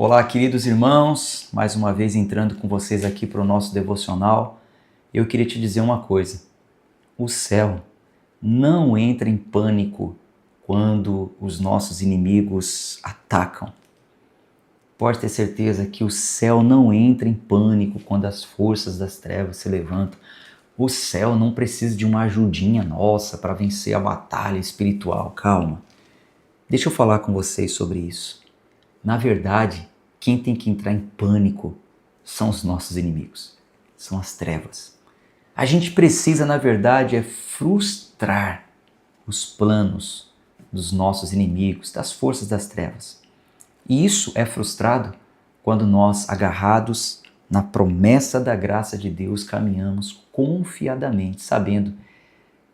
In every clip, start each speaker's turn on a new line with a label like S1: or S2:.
S1: Olá, queridos irmãos, mais uma vez entrando com vocês aqui para o nosso devocional. Eu queria te dizer uma coisa: o céu não entra em pânico quando os nossos inimigos atacam. Pode ter certeza que o céu não entra em pânico quando as forças das trevas se levantam. O céu não precisa de uma ajudinha nossa para vencer a batalha espiritual. Calma. Deixa eu falar com vocês sobre isso. Na verdade, quem tem que entrar em pânico são os nossos inimigos, são as trevas. A gente precisa, na verdade, frustrar os planos dos nossos inimigos, das forças das trevas. E isso é frustrado quando nós, agarrados na promessa da graça de Deus, caminhamos confiadamente, sabendo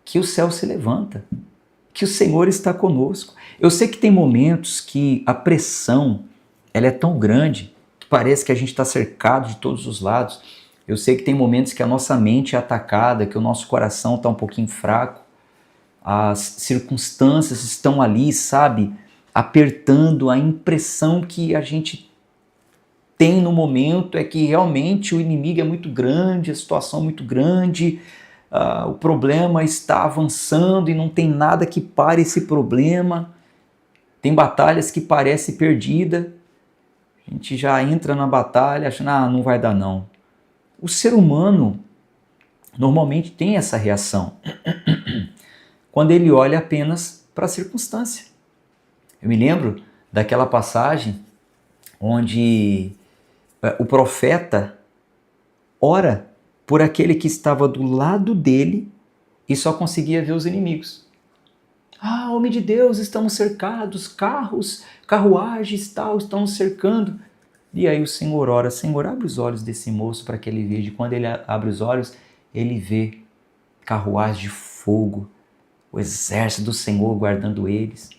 S1: que o céu se levanta, que o Senhor está conosco. Eu sei que tem momentos que a pressão ela é tão grande que parece que a gente está cercado de todos os lados. Eu sei que tem momentos que a nossa mente é atacada, que o nosso coração está um pouquinho fraco. As circunstâncias estão ali, sabe, apertando. A impressão que a gente tem no momento é que realmente o inimigo é muito grande, a situação é muito grande, o problema está avançando e não tem nada que pare esse problema. Tem batalhas que parecem perdidas. A gente já entra na batalha achando, não vai dar não. O ser humano normalmente tem essa reação quando ele olha apenas para a circunstância. Eu me lembro daquela passagem onde o profeta ora por aquele que estava do lado dele e só conseguia ver os inimigos. Homem de Deus, estamos cercados, carros, carruagens, tal, estão nos cercando. E aí o Senhor ora: Senhor, abre os olhos desse moço para que ele veja. E quando ele abre os olhos, ele vê carruagens de fogo, o exército do Senhor guardando eles.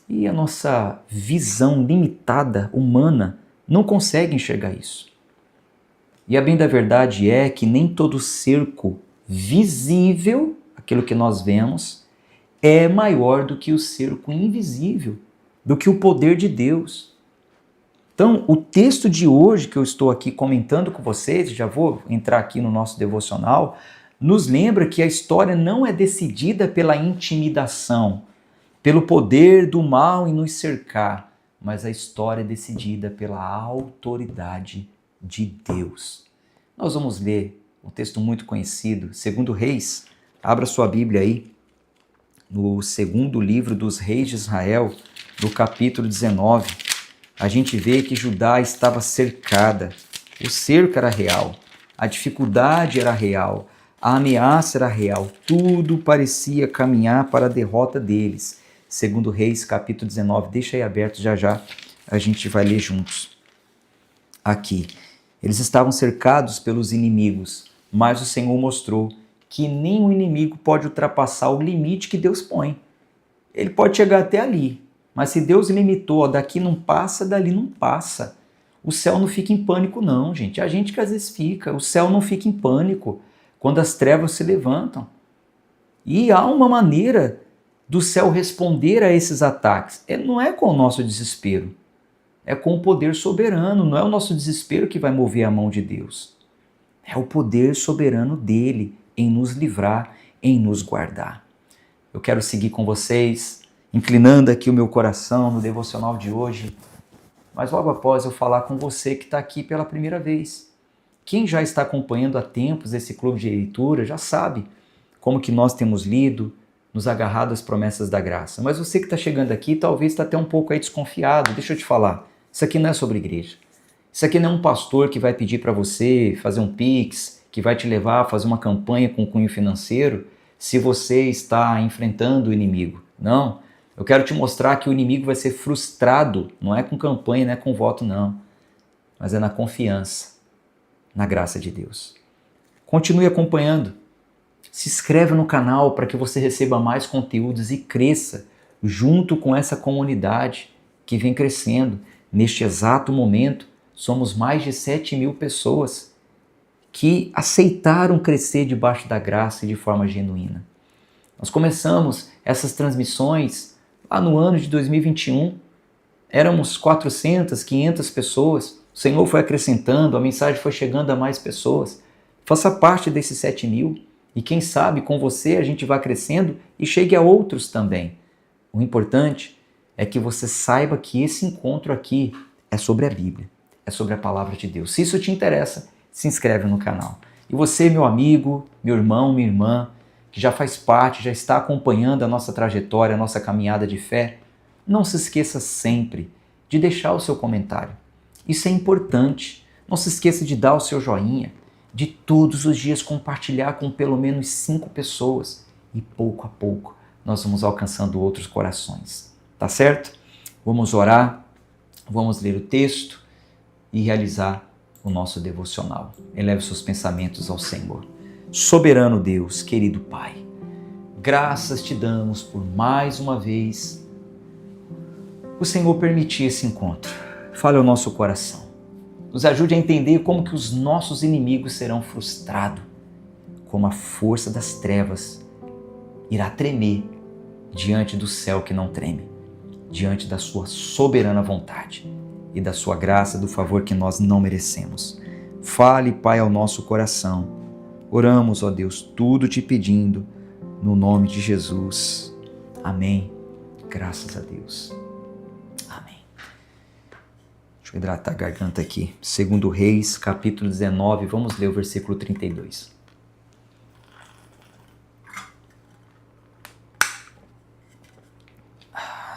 S1: E a nossa visão limitada, humana, não consegue enxergar isso. E a bem da verdade é que nem todo cerco visível, aquilo que nós vemos, é maior do que o cerco invisível, do que o poder de Deus. Então, o texto de hoje que eu estou aqui comentando com vocês, já vou entrar aqui no nosso devocional, nos lembra que a história não é decidida pela intimidação, pelo poder do mal em nos cercar, mas a história é decidida pela autoridade de Deus. Nós vamos ler um texto muito conhecido, 2 Reis. Abra sua Bíblia aí, no segundo livro dos reis de Israel, no capítulo 19, a gente vê que Judá estava cercada. O cerco era real, a dificuldade era real, a ameaça era real, tudo parecia caminhar para a derrota deles. Segundo Reis, capítulo 19, deixa aí aberto, já a gente vai ler juntos. Aqui, eles estavam cercados pelos inimigos, mas o Senhor mostrou que nenhum inimigo pode ultrapassar o limite que Deus põe. Ele pode chegar até ali, mas se Deus limitou, daqui não passa, dali não passa. O céu não fica em pânico não, gente. A gente que às vezes fica. O céu não fica em pânico quando as trevas se levantam. E há uma maneira do céu responder a esses ataques. Não é com o nosso desespero, é com o poder soberano. Não é o nosso desespero que vai mover a mão de Deus. É o poder soberano dele em nos livrar, em nos guardar. Eu quero seguir com vocês, inclinando aqui o meu coração no devocional de hoje, mas logo após eu falar com você que está aqui pela primeira vez. Quem já está acompanhando há tempos esse clube de leitura já sabe como que nós temos lido, nos agarrado às promessas da graça. Mas você que está chegando aqui talvez está até um pouco aí desconfiado. Deixa eu te falar, isso aqui não é sobre igreja. Isso aqui não é um pastor que vai pedir para você fazer um pix, que vai te levar a fazer uma campanha com cunho financeiro se você está enfrentando o inimigo. Não, eu quero te mostrar que o inimigo vai ser frustrado, não é com campanha, não é com voto não, mas é na confiança, na graça de Deus. Continue acompanhando, se inscreve no canal para que você receba mais conteúdos e cresça junto com essa comunidade que vem crescendo. Neste exato momento, somos mais de 7.000 pessoas que aceitaram crescer debaixo da graça e de forma genuína. Nós começamos essas transmissões lá no ano de 2021. Éramos 400, 500 pessoas. O Senhor foi acrescentando, a mensagem foi chegando a mais pessoas. Faça parte desses 7.000 e quem sabe com você a gente vá crescendo e chegue a outros também. O importante é que você saiba que esse encontro aqui é sobre a Bíblia, é sobre a palavra de Deus. Se isso te interessa, se inscreve no canal. E você, meu amigo, meu irmão, minha irmã, que já faz parte, já está acompanhando a nossa trajetória, a nossa caminhada de fé, não se esqueça sempre de deixar o seu comentário. Isso é importante. Não se esqueça de dar o seu joinha, de todos os dias compartilhar com pelo menos 5 pessoas e pouco a pouco nós vamos alcançando outros corações. Tá certo? Vamos orar, vamos ler o texto e realizar o nosso devocional. Eleve seus pensamentos ao Senhor. Soberano Deus, querido Pai, graças te damos por mais uma vez o Senhor permitir esse encontro. Fale ao nosso coração. Nos ajude a entender como que os nossos inimigos serão frustrados, como a força das trevas irá tremer diante do céu que não treme, diante da sua soberana vontade e da sua graça, do favor que nós não merecemos. Fale, Pai, ao nosso coração. Oramos, ó Deus, tudo te pedindo, no nome de Jesus. Amém. Graças a Deus. Amém. Deixa eu hidratar a garganta aqui. 2 Reis, capítulo 19, vamos ler o versículo 32.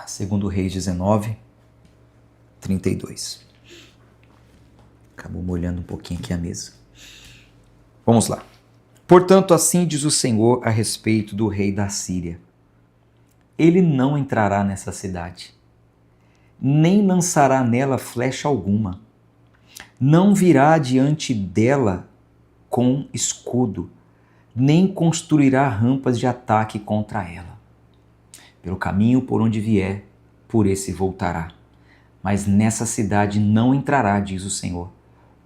S1: Segundo Reis 19, 32. Acabou molhando um pouquinho aqui a mesa. Vamos lá. Portanto, assim diz o Senhor a respeito do rei da Síria. Ele não entrará nessa cidade, nem lançará nela flecha alguma. Não virá diante dela com escudo, nem construirá rampas de ataque contra ela. Pelo caminho por onde vier, por esse voltará. Mas nessa cidade não entrará, diz o Senhor,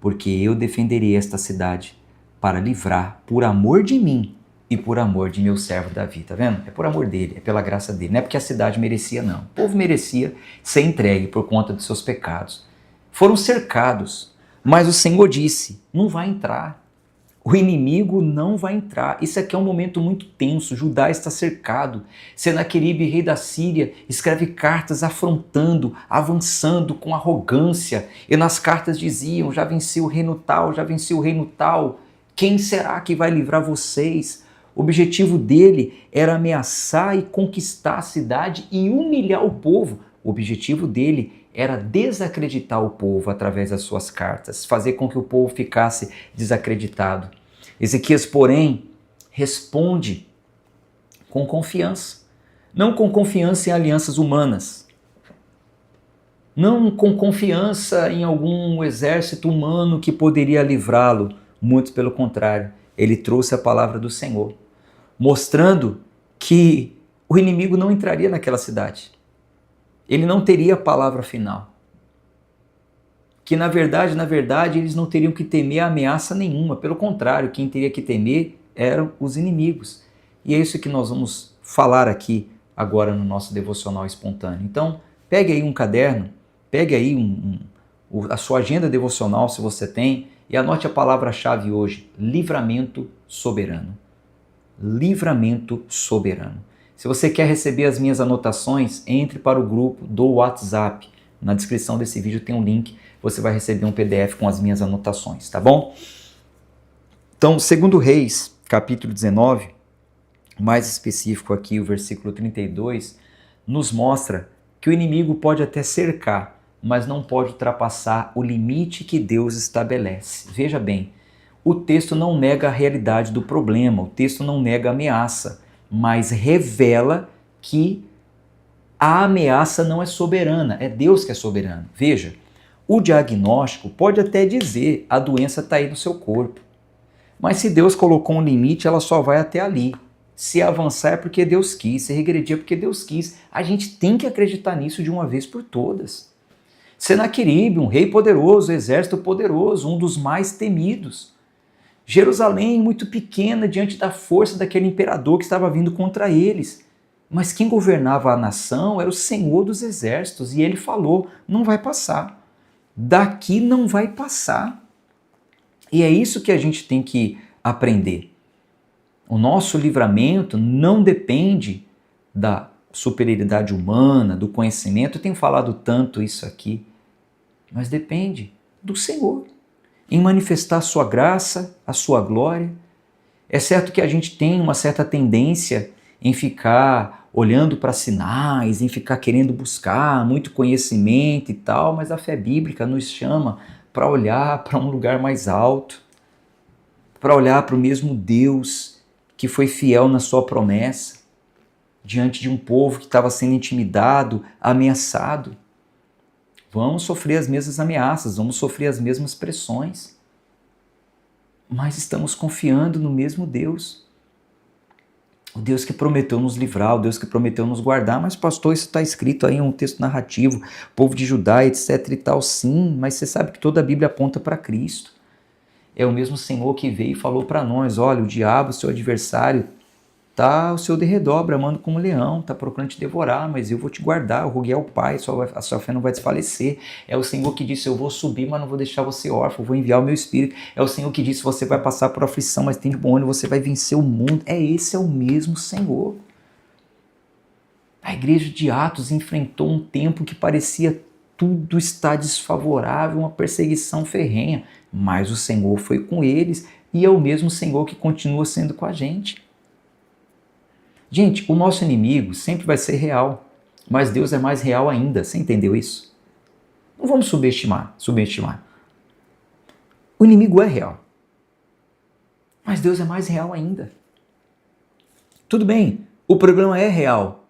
S1: porque eu defenderei esta cidade para livrar por amor de mim e por amor de meu servo Davi. Tá vendo? É por amor dele, é pela graça dele. Não é porque a cidade merecia, não. O povo merecia ser entregue por conta dos seus pecados. Foram cercados, mas o Senhor disse, não vai entrar. O inimigo não vai entrar. Isso aqui é um momento muito tenso. Judá está cercado. Senaqueribe, rei da Síria, escreve cartas afrontando, avançando com arrogância. E nas cartas diziam, já venceu o reino tal, já venceu o reino tal. Quem será que vai livrar vocês? O objetivo dele era ameaçar e conquistar a cidade e humilhar o povo. O objetivo dele era desacreditar o povo através das suas cartas, fazer com que o povo ficasse desacreditado. Ezequias, porém, responde com confiança. Não com confiança em alianças humanas. Não com confiança em algum exército humano que poderia livrá-lo. Muito pelo contrário, ele trouxe a palavra do Senhor, mostrando que o inimigo não entraria naquela cidade. Ele não teria a palavra final. Que na verdade, eles não teriam que temer ameaça nenhuma. Pelo contrário, quem teria que temer eram os inimigos. E é isso que nós vamos falar aqui agora no nosso devocional espontâneo. Então, pegue aí um caderno, pegue aí a sua agenda devocional, se você tem, e anote a palavra-chave hoje, livramento soberano. Livramento soberano. Se você quer receber as minhas anotações, entre para o grupo do WhatsApp. Na descrição desse vídeo tem um link, você vai receber um PDF com as minhas anotações, tá bom? Então, 2 Reis, capítulo 19, mais específico aqui, o versículo 32, nos mostra que o inimigo pode até cercar, mas não pode ultrapassar o limite que Deus estabelece. Veja bem, o texto não nega a realidade do problema, o texto não nega a ameaça, mas revela que a ameaça não é soberana, é Deus que é soberano. Veja, o diagnóstico pode até dizer a doença está aí no seu corpo, mas se Deus colocou um limite, ela só vai até ali. Se avançar é porque Deus quis, se regredir é porque Deus quis. A gente tem que acreditar nisso de uma vez por todas. Senaqueribe, um rei poderoso, exército poderoso, um dos mais temidos. Jerusalém muito pequena diante da força daquele imperador que estava vindo contra eles. Mas quem governava a nação era o Senhor dos Exércitos, e ele falou: não vai passar, daqui não vai passar. E é isso que a gente tem que aprender. O nosso livramento não depende da superioridade humana, do conhecimento. Eu tenho falado tanto isso aqui, mas depende do Senhor, em manifestar a sua graça, a sua glória. É certo que a gente tem uma certa tendência em ficar olhando para sinais, em ficar querendo buscar muito conhecimento e tal, mas a fé bíblica nos chama para olhar para um lugar mais alto, para olhar para o mesmo Deus que foi fiel na sua promessa, diante de um povo que estava sendo intimidado, ameaçado. Vamos sofrer as mesmas ameaças, vamos sofrer as mesmas pressões, mas estamos confiando no mesmo Deus. O Deus que prometeu nos livrar, o Deus que prometeu nos guardar. Mas pastor, isso está escrito aí em um texto narrativo, povo de Judá, etc e tal. Sim, mas você sabe que toda a Bíblia aponta para Cristo. É o mesmo Senhor que veio e falou para nós: olha, o diabo, seu adversário, está ao seu derredor, bramando como um leão, está procurando te devorar, mas eu vou te guardar, eu roguei ao Pai, a sua fé não vai desfalecer. É o Senhor que disse: eu vou subir, mas não vou deixar você órfão, eu vou enviar o meu Espírito. É o Senhor que disse: você vai passar por aflição, mas tem de bom ânimo, você vai vencer o mundo. Esse é o mesmo Senhor. A igreja de Atos enfrentou um tempo que parecia tudo estar desfavorável, uma perseguição ferrenha, mas o Senhor foi com eles, e é o mesmo Senhor que continua sendo com a gente. Gente, o nosso inimigo sempre vai ser real, mas Deus é mais real ainda. Você entendeu isso? Não vamos subestimar. O inimigo é real, mas Deus é mais real ainda. Tudo bem, o problema é real,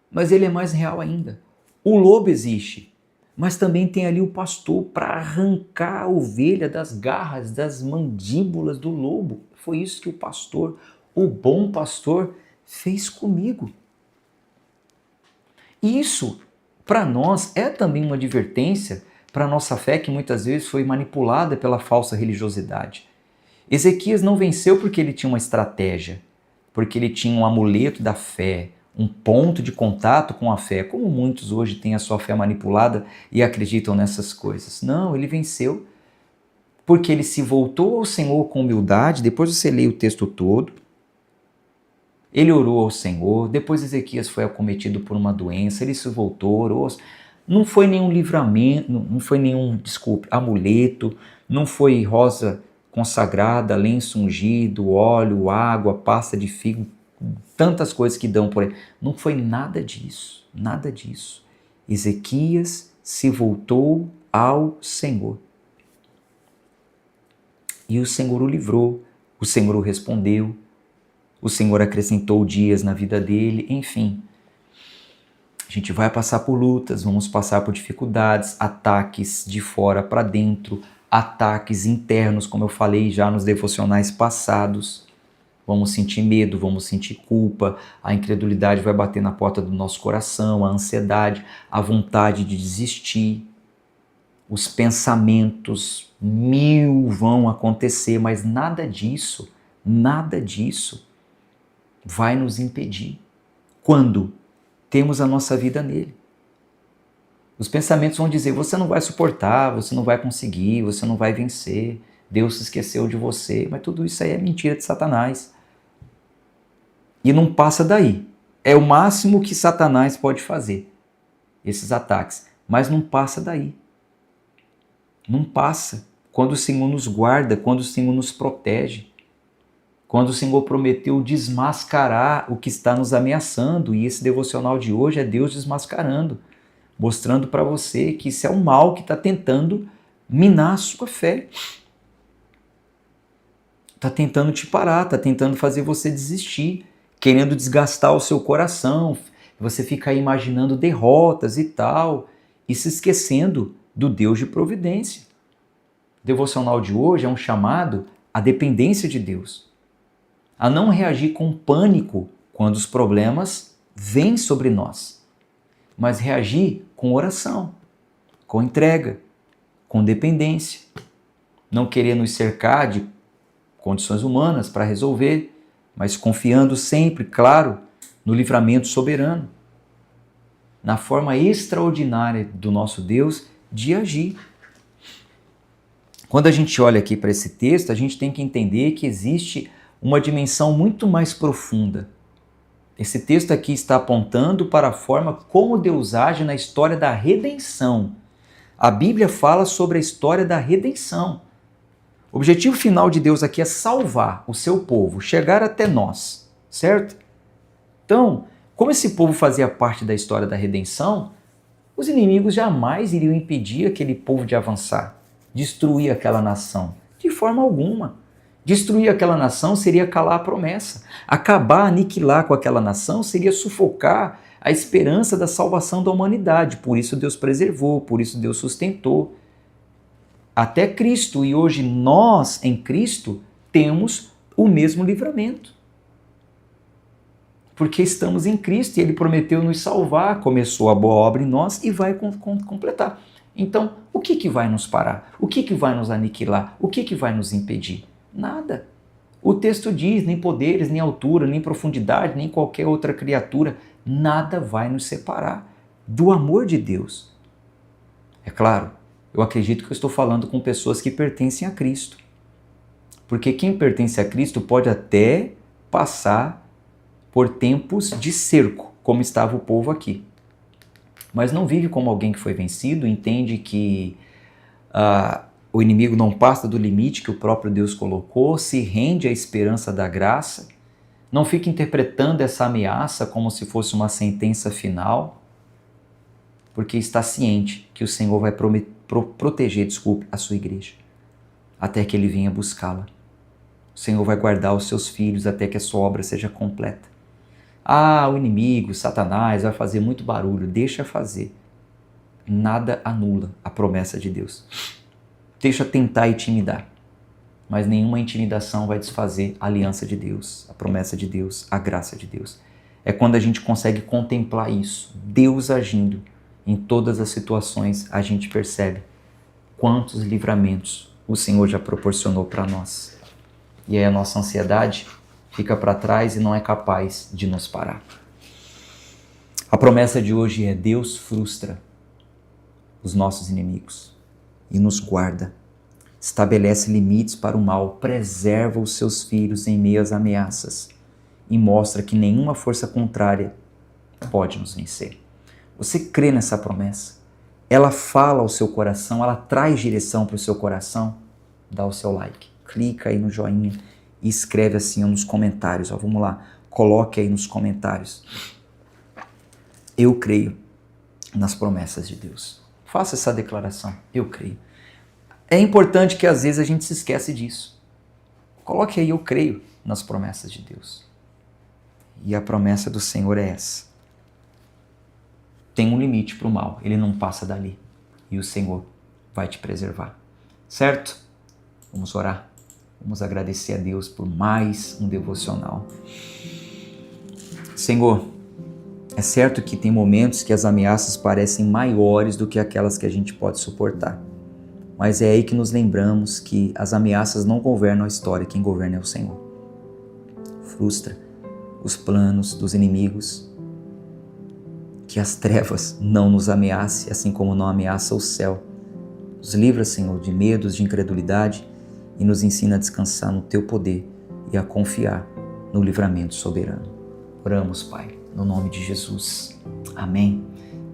S1: mas ele é mais real ainda. O lobo existe, mas também tem ali o pastor para arrancar a ovelha das garras, das mandíbulas do lobo. Foi isso que o pastor, o bom pastor, fez comigo. E isso, para nós, é também uma advertência para a nossa fé, que muitas vezes foi manipulada pela falsa religiosidade. Ezequias não venceu porque ele tinha uma estratégia, porque ele tinha um amuleto da fé, um ponto de contato com a fé, como muitos hoje têm a sua fé manipulada e acreditam nessas coisas. Não, ele venceu porque ele se voltou ao Senhor com humildade. Depois você lê o texto todo. Ele orou ao Senhor, depois Ezequias foi acometido por uma doença, ele se voltou, orou. Não foi nenhum livramento, não foi nenhum, amuleto, não foi rosa consagrada, lenço ungido, óleo, água, pasta de figo, tantas coisas que dão por aí. Não foi nada disso, nada disso. Ezequias se voltou ao Senhor. E o Senhor o livrou, o Senhor o respondeu, o Senhor acrescentou dias na vida dele, enfim. A gente vai passar por lutas, vamos passar por dificuldades, ataques de fora para dentro, ataques internos, como eu falei já nos devocionais passados. Vamos sentir medo, vamos sentir culpa, a incredulidade vai bater na porta do nosso coração, a ansiedade, a vontade de desistir. Os pensamentos, 1000 vão acontecer, mas nada disso vai nos impedir quando temos a nossa vida nele. Os pensamentos vão dizer: você não vai suportar, você não vai conseguir, você não vai vencer, Deus se esqueceu de você, mas tudo isso aí é mentira de Satanás. E não passa daí. É o máximo que Satanás pode fazer, esses ataques, mas não passa daí. Não passa quando o Senhor nos guarda, quando o Senhor nos protege. Quando o Senhor prometeu desmascarar o que está nos ameaçando, e esse devocional de hoje é Deus desmascarando, mostrando para você que isso é o mal que está tentando minar a sua fé. Está tentando te parar, está tentando fazer você desistir, querendo desgastar o seu coração. Você fica aí imaginando derrotas e tal, e se esquecendo do Deus de providência. O devocional de hoje é um chamado à dependência de Deus, a não reagir com pânico quando os problemas vêm sobre nós, mas reagir com oração, com entrega, com dependência. Não querer nos cercar de condições humanas para resolver, mas confiando sempre, claro, no livramento soberano, na forma extraordinária do nosso Deus de agir. Quando a gente olha aqui para esse texto, a gente tem que entender que existe uma dimensão muito mais profunda. Esse texto aqui está apontando para a forma como Deus age na história da redenção. A Bíblia fala sobre a história da redenção. O objetivo final de Deus aqui é salvar o seu povo, chegar até nós, certo? Então, como esse povo fazia parte da história da redenção, os inimigos jamais iriam impedir aquele povo de avançar, destruir aquela nação, de forma alguma. Destruir aquela nação seria calar a promessa. Acabar, aniquilar com aquela nação seria sufocar a esperança da salvação da humanidade. Por isso Deus preservou, por isso Deus sustentou. Até Cristo, e hoje nós, em Cristo, temos o mesmo livramento. Porque estamos em Cristo e Ele prometeu nos salvar, começou a boa obra em nós e vai completar. Então, o que vai nos parar? O que vai nos aniquilar? O que vai nos impedir? Nada. O texto diz, nem poderes, nem altura, nem profundidade, nem qualquer outra criatura, nada vai nos separar do amor de Deus. É claro, eu acredito que eu estou falando com pessoas que pertencem a Cristo. Porque quem pertence a Cristo pode até passar por tempos de cerco, como estava o povo aqui. Mas não vive como alguém que foi vencido, entende que o inimigo não passa do limite que o próprio Deus colocou, se rende à esperança da graça, não fica interpretando essa ameaça como se fosse uma sentença final, porque está ciente que o Senhor vai proteger a sua igreja, até que Ele venha buscá-la. O Senhor vai guardar os seus filhos até que a sua obra seja completa. O inimigo, Satanás, vai fazer muito barulho, deixa fazer. Nada anula a promessa de Deus. Deixa tentar intimidar, mas nenhuma intimidação vai desfazer a aliança de Deus, a promessa de Deus, a graça de Deus. É quando a gente consegue contemplar isso, Deus agindo em todas as situações, a gente percebe quantos livramentos o Senhor já proporcionou para nós. E aí a nossa ansiedade fica para trás e não é capaz de nos parar. A promessa de hoje é: Deus frustra os nossos inimigos e nos guarda, estabelece limites para o mal, preserva os seus filhos em meio às ameaças e mostra que nenhuma força contrária pode nos vencer. Você crê nessa promessa? Ela fala ao seu coração, ela traz direção para o seu coração? Dá o seu like, clica aí no joinha e escreve assim nos comentários. Vamos lá, coloque aí nos comentários. Eu creio nas promessas de Deus. Faça essa declaração, eu creio. É importante que às vezes a gente se esquece disso. Coloque aí, eu creio nas promessas de Deus. E a promessa do Senhor é essa. Tem um limite para o mal, ele não passa dali. E o Senhor vai te preservar. Certo? Vamos orar. Vamos agradecer a Deus por mais um devocional. Senhor, é certo que tem momentos que as ameaças parecem maiores do que aquelas que a gente pode suportar. Mas é aí que nos lembramos que as ameaças não governam a história, quem governa é o Senhor. Frustra os planos dos inimigos, que as trevas não nos ameacem, assim como não ameaça o céu. Nos livra, Senhor, de medos, de incredulidade e nos ensina a descansar no Teu poder e a confiar no livramento soberano. Oramos, Pai, no nome de Jesus. Amém.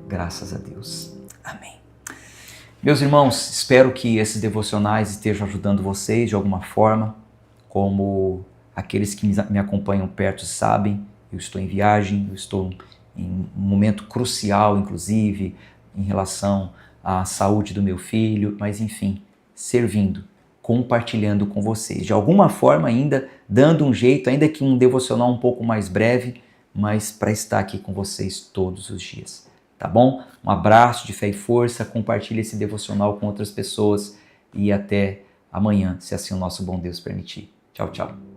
S1: Graças a Deus. Amém. Meus irmãos, espero que esses devocionais estejam ajudando vocês de alguma forma. Como aqueles que me acompanham perto sabem, eu estou em viagem, eu estou em um momento crucial, inclusive, em relação à saúde do meu filho, mas enfim, servindo, compartilhando com vocês. De alguma forma ainda, dando um jeito, ainda que um devocional um pouco mais breve, mas para estar aqui com vocês todos os dias. Tá bom? Um abraço de fé e força, compartilhe esse devocional com outras pessoas e até amanhã, se assim o nosso bom Deus permitir. Tchau, tchau.